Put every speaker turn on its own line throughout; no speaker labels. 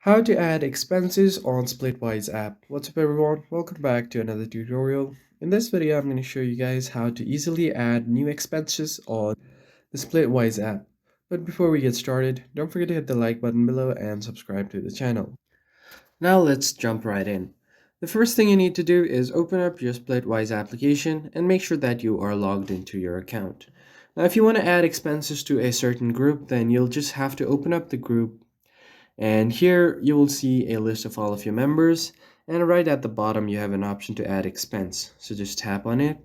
How to add expenses on Splitwise app. What's up everyone? Welcome back to another tutorial. In this video, I'm going to show you guys how to easily add new expenses on the Splitwise app. But before we get started, don't forget to hit the like button below and subscribe to the channel. Now let's jump right in. The first thing you need to do is open up your Splitwise application and make sure that you are logged into your account. Now if you want to add expenses to a certain group, then you'll just have to open up the group, and here you will see a list of all of your members, and right at the bottom you have an option to add expense. So just tap on it.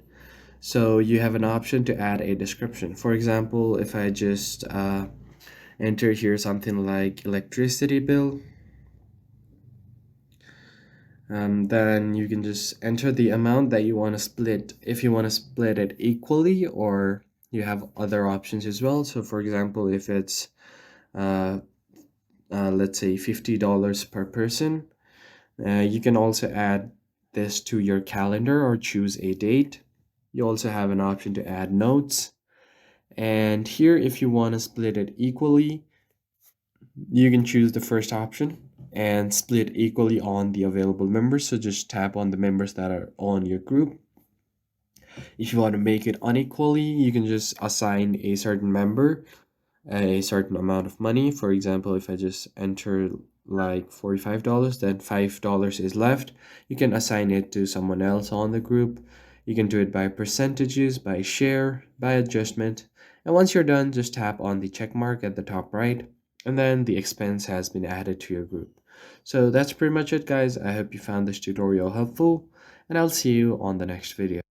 So you have an option to add a description. For example, if I just enter here something like electricity bill, then you can just enter the amount that you want to split, if you want to split it equally, or you have other options as well. So for example, if it's uh, let's say $50 per person, you can also add this to your calendar or choose a date. You also have an option to add notes. And here, if you want to split it equally, you can choose the first option and split equally on the available members. So just tap on the members that are on your group. If you want to make it unequally, you can just assign a certain member a certain amount of money. For example, if I just enter like $45, then $5 is left. You can assign it to someone else on the group. You can do it by percentages, by share, by adjustment. And once you're done, just tap on the check mark at the top right, and then the expense has been added to your group. So that's pretty much it, guys. I hope you found this tutorial helpful, and I'll see you on the next video.